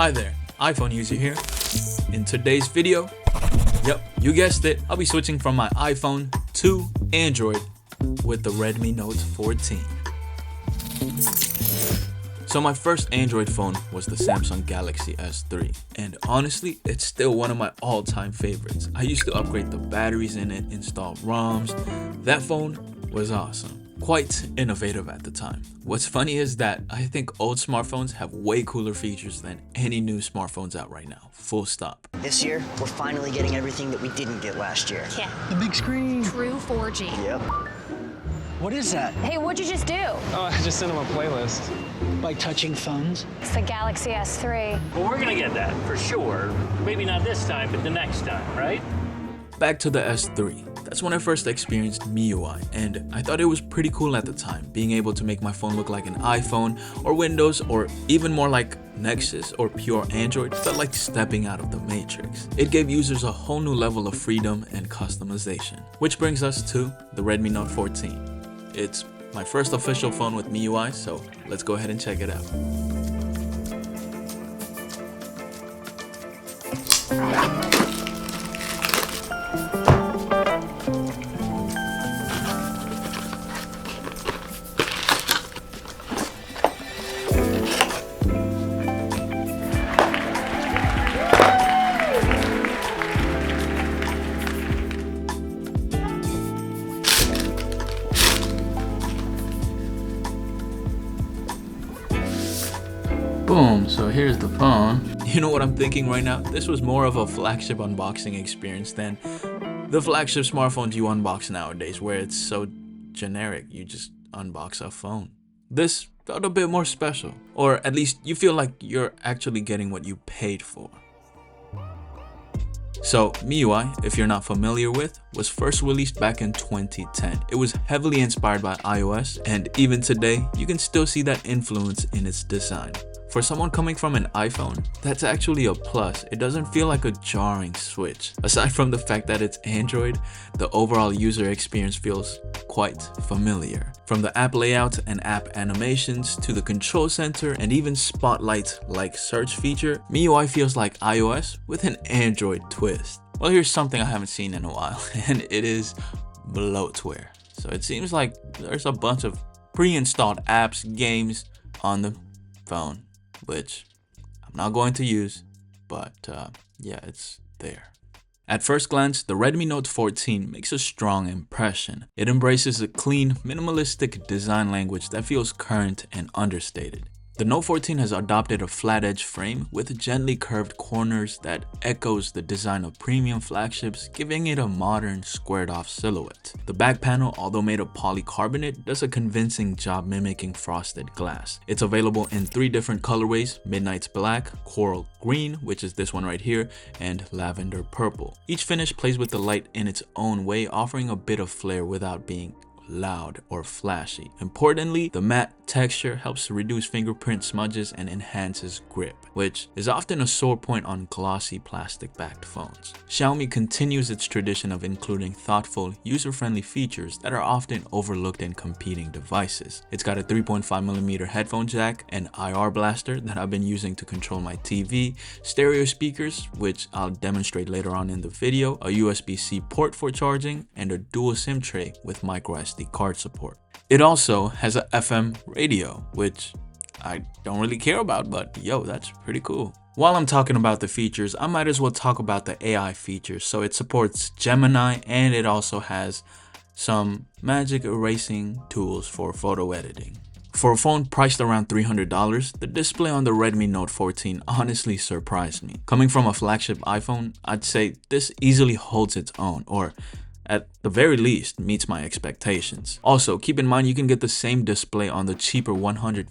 Hi there, iPhone user here. In today's video, yep, you guessed it, I'll be switching from my iPhone to Android with the Redmi Note 14. So my first Android phone was the Samsung Galaxy S3, and honestly, it's still one of my all-time favorites. I used to upgrade the batteries in it, install ROMs. That phone was awesome. Quite innovative at the time. What's funny is that I think old smartphones have way cooler features than any new smartphones out right now. Full stop. This year, we're finally getting everything that we didn't get last year. Yeah. The big screen. True 4G. Yep. What is that? Hey, what'd you just do? Oh, I just sent him a playlist. By touching phones? It's the Galaxy S3. Well, we're gonna get that, for sure. Maybe not this time, but the next time, right? Back to the S3. That's when I first experienced MIUI, and I thought it was pretty cool at the time, being able to make my phone look like an iPhone or Windows or even more like Nexus or pure Android felt like stepping out of the Matrix. It gave users a whole new level of freedom and customization. Which brings us to the Redmi Note 14. It's my first official phone with MIUI, so let's go ahead and check it out. Boom, so here's the phone. You know what I'm thinking right now? This was more of a flagship unboxing experience than the flagship smartphones you unbox nowadays, where it's so generic, you just unbox a phone. This felt a bit more special, or at least you feel like you're actually getting what you paid for. So MIUI, if you're not familiar with, was first released back in 2010. It was heavily inspired by iOS, and even today, you can still see that influence in its design. For someone coming from an iPhone, that's actually a plus. It doesn't feel like a jarring switch. Aside from the fact that it's Android, the overall user experience feels quite familiar. From the app layout and app animations to the control center and even spotlight-like search feature, MIUI feels like iOS with an Android twist. Well, here's something I haven't seen in a while, and it is bloatware. So it seems like there's a bunch of pre-installed apps, games on the phone, which I'm not going to use, but yeah, it's there. At first glance, the Redmi Note 14 makes a strong impression. It embraces a clean, minimalistic design language that feels current and understated. The Note 14 has adopted a flat edge frame with gently curved corners that echoes the design of premium flagships, giving it a modern, squared-off silhouette. The back panel, although made of polycarbonate, does a convincing job mimicking frosted glass. It's available in 3 different colorways: Midnight's Black, Coral Green, which is this one right here, and Lavender Purple. Each finish plays with the light in its own way, offering a bit of flair without being loud or flashy. Importantly, the matte texture helps to reduce fingerprint smudges and enhances grip, which is often a sore point on glossy plastic-backed phones. Xiaomi continues its tradition of including thoughtful, user-friendly features that are often overlooked in competing devices. It's got a 3.5mm headphone jack, an IR blaster that I've been using to control my TV, stereo speakers, which I'll demonstrate later on in the video, a USB-C port for charging, and a dual SIM tray with microSD card support. It also has a FM radio, which I don't really care about, but yo, that's pretty cool. While I'm talking about the features, I might as well talk about the AI features. So it supports Gemini, and it also has some magic erasing tools for photo editing. For a phone priced around $300, the display on the Redmi Note 14 honestly surprised me. Coming from a flagship iPhone, I'd say this easily holds its own, or at the very least meets my expectations. Also, keep in mind you can get the same display on the cheaper $150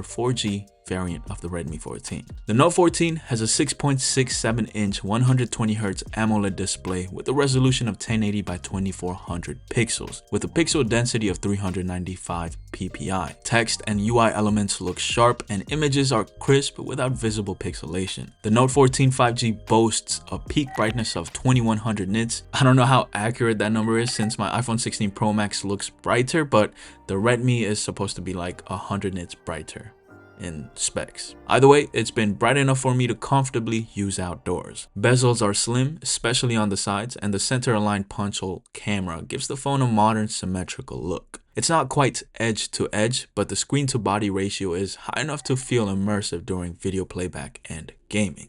4G variant of the Redmi 14. The Note 14 has a 6.67-inch 120Hz AMOLED display with a resolution of 1080 by 2400 pixels, with a pixel density of 395 ppi. Text and UI elements look sharp and images are crisp without visible pixelation. The Note 14 5G boasts a peak brightness of 2100 nits. I don't know how accurate that number is since my iPhone 16 Pro Max looks brighter, but the Redmi is supposed to be like 100 nits brighter. in specs. Either way, it's been bright enough for me to comfortably use outdoors. Bezels are slim, especially on the sides, and the center-aligned punch hole camera gives the phone a modern symmetrical look. It's not quite edge to edge, but the screen to body ratio is high enough to feel immersive during video playback and gaming.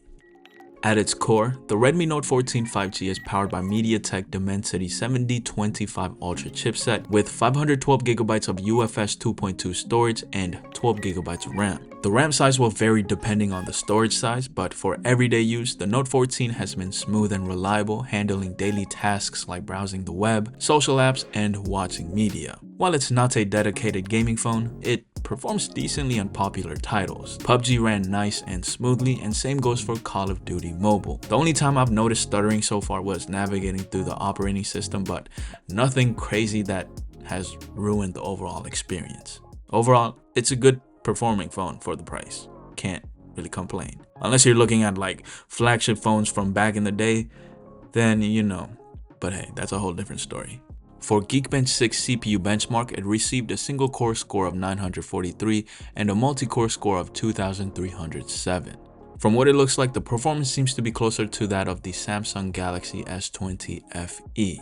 At its core, the Redmi Note 14 5G is powered by MediaTek Dimensity 7025 Ultra chipset with 512GB of UFS 2.2 storage and 12GB of RAM. The RAM size will vary depending on the storage size, but for everyday use, the Note 14 has been smooth and reliable, handling daily tasks like browsing the web, social apps, and watching media. While it's not a dedicated gaming phone, it performs decently on popular titles. PUBG ran nice and smoothly, and same goes for Call of Duty Mobile. The only time I've noticed stuttering so far was navigating through the operating system, but nothing crazy that has ruined the overall experience. Overall, it's a good performing phone for the price. Can't really complain. Unless you're looking at like flagship phones from back in the day, then you know. But hey, that's a whole different story. For Geekbench 6 CPU benchmark, it received a single core score of 943 and a multi-core score of 2307. From what it looks like, the performance seems to be closer to that of the Samsung Galaxy S20 FE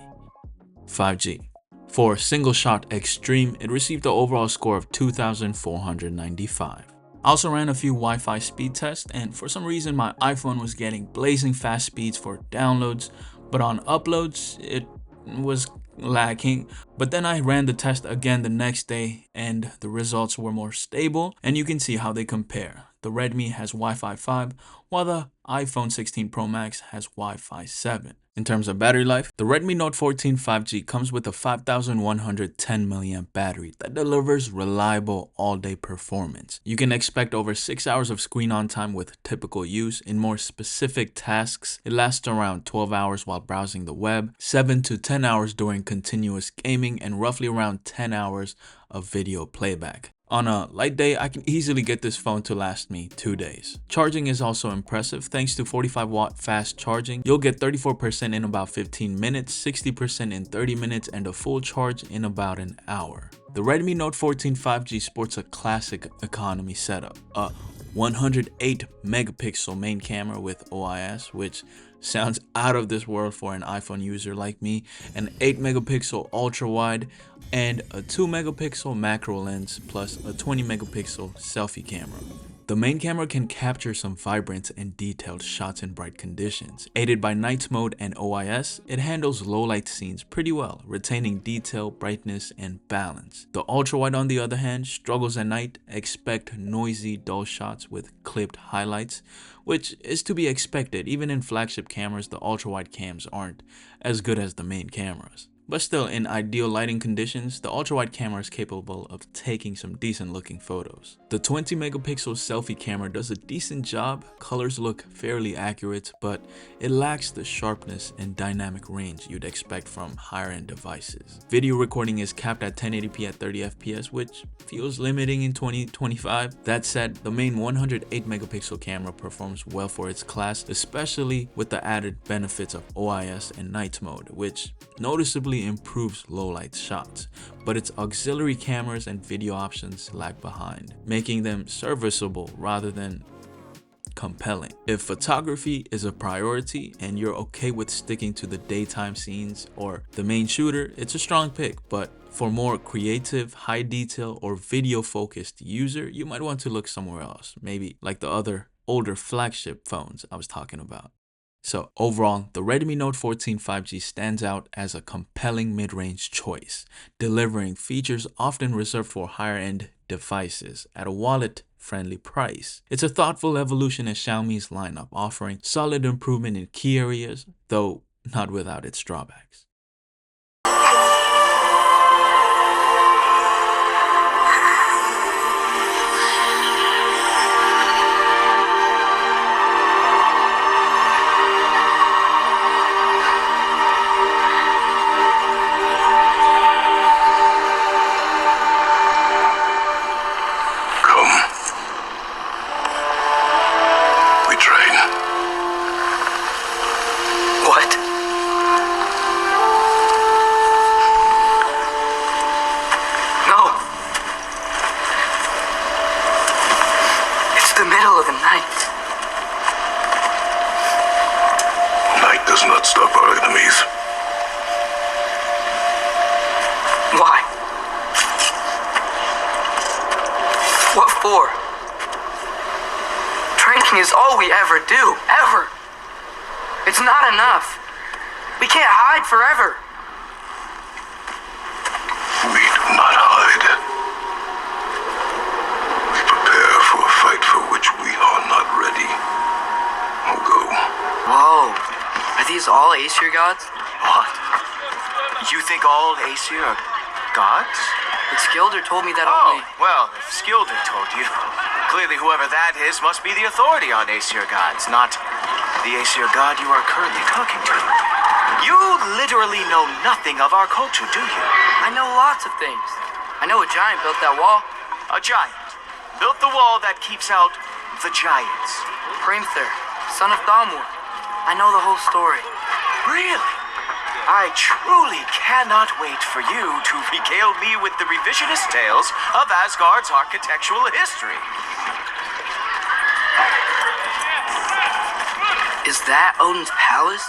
5G. For Single Shot Extreme, it received the overall score of 2495. I also ran a few Wi-Fi speed tests, and for some reason my iPhone was getting blazing fast speeds for downloads, but on uploads it was lacking. But then I ran the test again the next day and the results were more stable, and you can see how they compare. The Redmi has Wi-Fi 5 while the iPhone 16 Pro Max has Wi-Fi 7. In terms of battery life, the Redmi Note 14 5G comes with a 5110 mAh battery that delivers reliable all-day performance. You can expect over 6 hours of screen on time with typical use. In more specific tasks, it lasts around 12 hours while browsing the web, 7 to 10 hours during continuous gaming, and roughly around 10 hours of video playback. On a light day, I can easily get this phone to last me 2 days. Charging is also impressive. Thanks to 45-watt fast charging, you'll get 34% in about 15 minutes, 60% in 30 minutes, and a full charge in about an hour. The Redmi Note 14 5G sports a classic economy setup, a 108 megapixel main camera with OIS, which sounds out of this world for an iPhone user like me, an 8 megapixel ultra wide, and a 2 megapixel macro lens plus a 20 megapixel selfie camera. The main camera can capture some vibrant and detailed shots in bright conditions. Aided by night mode and OIS, it handles low light scenes pretty well, retaining detail, brightness, and balance. The ultra wide, on the other hand, struggles at night. Expect noisy, dull shots with clipped highlights, which is to be expected. Even in flagship cameras, the ultra wide cams aren't as good as the main cameras. But still, in ideal lighting conditions, the ultra-wide camera is capable of taking some decent looking photos. The 20 megapixel selfie camera does a decent job. Colors look fairly accurate, but it lacks the sharpness and dynamic range you'd expect from higher end devices. Video recording is capped at 1080p at 30 fps, which feels limiting in 2025. That said, the main 108 megapixel camera performs well for its class, especially with the added benefits of OIS and night mode, which noticeably improves low light shots, but its auxiliary cameras and video options lag behind, making them serviceable rather than compelling. If photography is a priority and you're okay with sticking to the daytime scenes or the main shooter, it's a strong pick. But for more creative, high detail, or video focused user, you might want to look somewhere else, maybe like the other older flagship phones I was talking about. So overall, the Redmi Note 14 5G stands out as a compelling mid-range choice, delivering features often reserved for higher-end devices at a wallet-friendly price. It's a thoughtful evolution in Xiaomi's lineup, offering solid improvement in key areas, though not without its drawbacks. Talking is all we ever do, ever. It's not enough. We can't hide forever. We do not hide. We prepare for a fight for which we are not ready. Go. Whoa. Are these all Aesir gods? What? You think all Aesir are gods? But Skilder told me that Oh, only... well, if Skilder told you, clearly whoever that is must be the authority on Aesir gods, not the Aesir god you are currently talking to. You literally know nothing of our culture, do you? I know lots of things. I know a giant built that wall. A giant built the wall that keeps out the giants. Hrimthur, son of Thamur. I know the whole story. Really? I truly cannot wait for you to regale me with the revisionist tales of Asgard's architectural history. Is that Odin's palace?